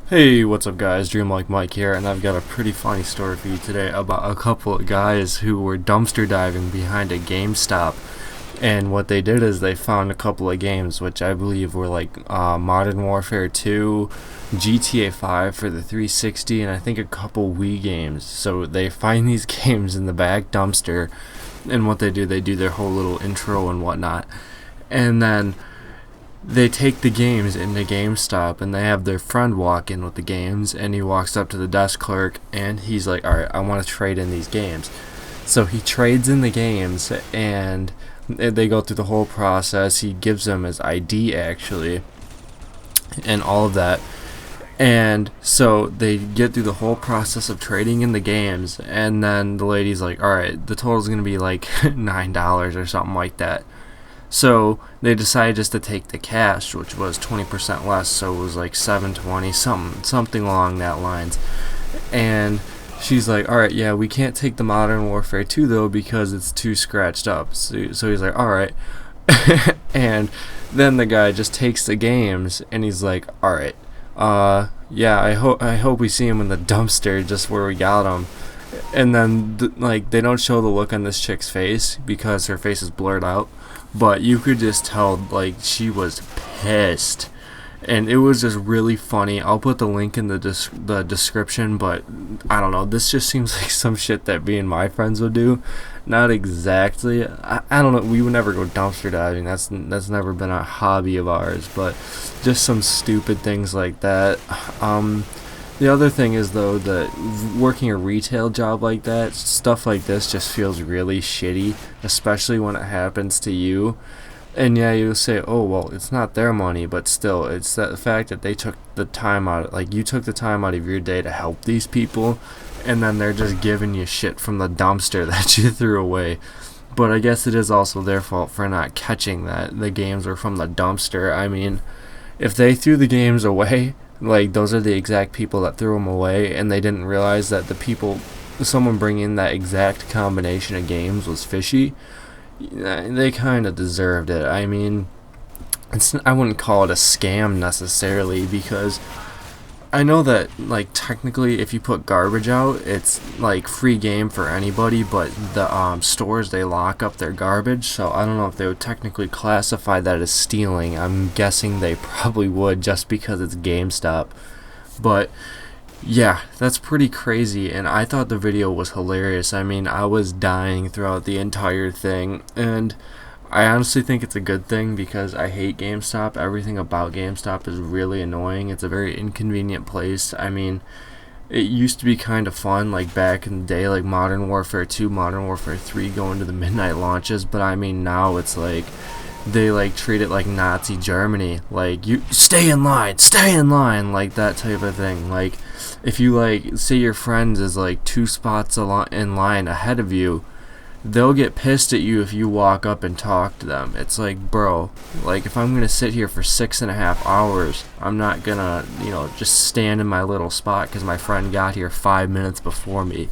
Hey, what's up guys, Dreamlike Mike here, and I've got a pretty funny story for you today about a couple of guys who were dumpster diving behind a GameStop. And what they did is they found a couple of games, which I believe were like Modern Warfare 2, GTA 5 for the 360, and I think a couple Wii games. So they find these games in the back dumpster, and what they do their whole little intro and whatnot. And then they take the games into GameStop and they have their friend walk in with the games, and he walks up to the desk clerk and he's like, alright, I want to trade in these games. So he trades in the games and they go through the whole process. He gives them his ID actually and all of that. And so they get through the whole process of trading in the games, and then the lady's like, alright, the total's gonna be like $9 or something like that. So they decided just to take the cash, which was 20% less, so it was like 720, something along that lines. And she's like, all right, yeah, we can't take the Modern Warfare 2 though because it's too scratched up. So he's like, all right. And then the guy just takes the games and he's like, all right, yeah, I hope we see him in the dumpster just where we got him. And then like they don't show the look on this chick's face because her face is blurred out, but you could just tell like she was pissed, and it was just really funny. I'll put the link in the description, but I don't know, this just seems like some shit that me and my friends would do. Not exactly, I don't know, we would never go dumpster diving, that's never been a hobby of ours, but just some stupid things like that. The other thing is though that working a retail job like that, stuff like this just feels really shitty, especially when it happens to you. And yeah, you'll say, oh well, it's not their money, but still, it's the fact that they took the time out, like you took the time out of your day to help these people, and then they're just giving you shit from the dumpster that you threw away. But I guess it is also their fault for not catching that the games were from the dumpster. I mean, if they threw the games away, like those are the exact people that threw them away, and they didn't realize that someone bringing that exact combination of games was fishy, they kind of deserved it. I mean, I wouldn't call it a scam necessarily, because I know that like technically if you put garbage out, it's like free game for anybody, but the stores, they lock up their garbage, so I don't know if they would technically classify that as stealing. I'm guessing they probably would, just because it's GameStop. But yeah, that's pretty crazy, and I thought the video was hilarious. I mean, I was dying throughout the entire thing, and I honestly think it's a good thing because I hate GameStop. Everything about GameStop is really annoying. It's a very inconvenient place. I mean, it used to be kind of fun, like back in the day, like Modern Warfare 2, Modern Warfare 3 going to the midnight launches, but I mean now it's like they like treat it like Nazi Germany, like you stay in line, like that type of thing. Like if you like say your friend is like 2 spots in line ahead of you, they'll get pissed at you if you walk up and talk to them. It's like, bro, like if I'm gonna sit here for 6.5 hours, I'm not gonna, just stand in my little spot because my friend got here 5 minutes before me.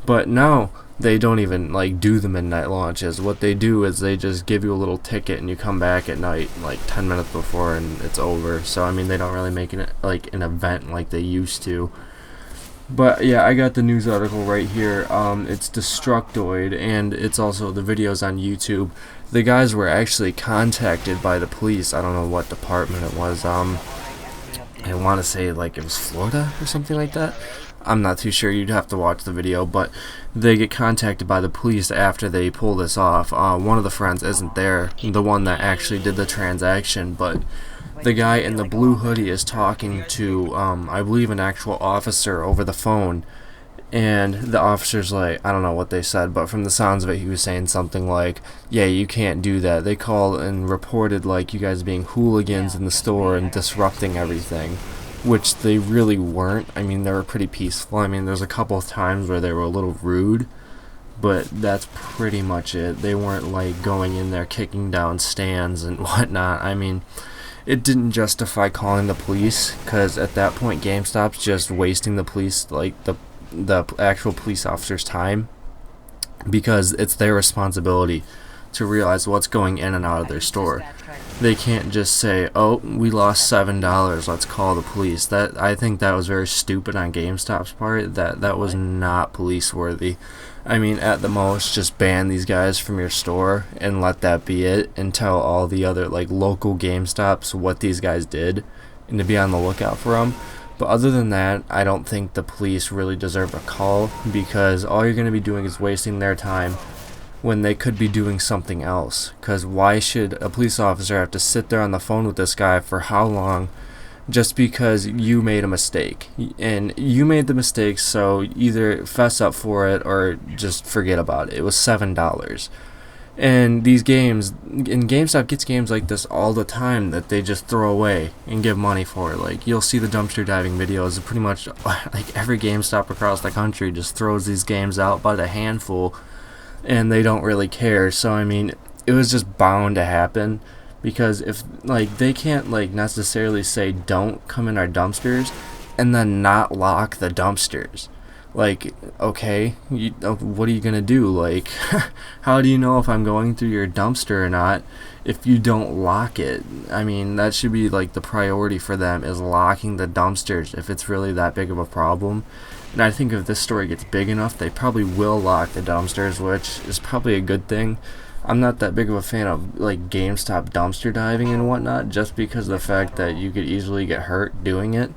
But now they don't even like do the midnight launches. What they do is they just give you a little ticket and you come back at night like 10 minutes before and it's over. So I mean, they don't really make it like an event like they used to. But yeah, I got the news article right here. It's Destructoid, and it's also the videos on YouTube. The guys were actually contacted by the police. I don't know what department it was. I want to say like it was Florida or something like that. I'm not too sure. You'd have to watch the video, but they get contacted by the police after they pull this off. One of the friends isn't there, the one that actually did the transaction, but the guy in the blue hoodie is talking to, I believe, an actual officer over the phone, and the officer's like, I don't know what they said, but from the sounds of it, he was saying something like, yeah, you can't do that. They called and reported, like, you guys being hooligans in the store and disrupting everything, which they really weren't. I mean, they were pretty peaceful. I mean, there's a couple of times where they were a little rude, but that's pretty much it. They weren't, like, going in there kicking down stands and whatnot. I mean, it didn't justify calling the police, because at that point GameStop's just wasting the police, like the actual police officer's time, because it's their responsibility to realize what's going in and out of their store. They can't just say, "Oh, we lost $7. Let's call the police." That I think that was very stupid on GameStop's part. That was not police worthy. I mean, at the most, just ban these guys from your store and let that be it, and tell all the other like local GameStops what these guys did, and to be on the lookout for them. But other than that, I don't think the police really deserve a call, because all you're going to be doing is wasting their time when they could be doing something else. Because why should a police officer have to sit there on the phone with this guy for how long just because you made a mistake? And you made the mistake, so either fess up for it or just forget about it. It was $7. And these games, and GameStop gets games like this all the time that they just throw away and give money for. Like, you'll see the dumpster diving videos, pretty much like every GameStop across the country just throws these games out by the handful, and they don't really care. So I mean, it was just bound to happen, because if like they can't like necessarily say don't come in our dumpsters and then not lock the dumpsters. Like, okay, what are you gonna do? Like, how do you know if I'm going through your dumpster or not if you don't lock it? I mean, that should be like the priority for them, is locking the dumpsters if it's really that big of a problem. And I think if this story gets big enough, they probably will lock the dumpsters, which is probably a good thing. I'm not that big of a fan of like GameStop dumpster diving and whatnot, just because of the fact that you could easily get hurt doing it,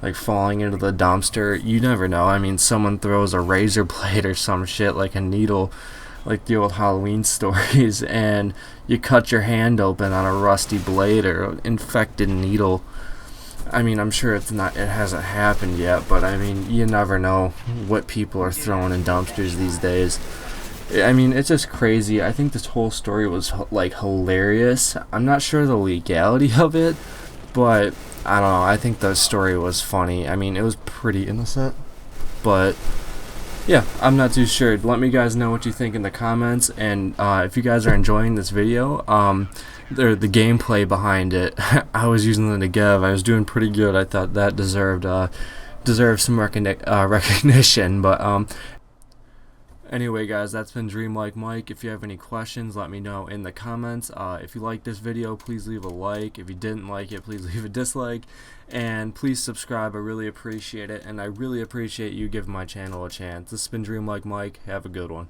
like falling into the dumpster. You never know. I mean, someone throws a razor blade or some shit, like a needle, like the old Halloween stories, and you cut your hand open on a rusty blade or an infected needle. I mean, I'm sure it hasn't happened yet, but I mean, you never know what people are throwing in dumpsters these days. I mean, it's just crazy. I think this whole story was like hilarious. I'm not sure the legality of it, but I don't know. I think the story was funny. I mean, it was pretty innocent, but yeah, I'm not too sure. Let me guys know what you think in the comments, and if you guys are enjoying this video, the gameplay behind it, I was using the Negev. I was doing pretty good. I thought that deserved some recognition. But anyway, guys, that's been Dream Like Mike. If you have any questions, let me know in the comments. If you liked this video, please leave a like. If you didn't like it, please leave a dislike. And please subscribe. I really appreciate it. And I really appreciate you giving my channel a chance. This has been Dream Like Mike. Have a good one.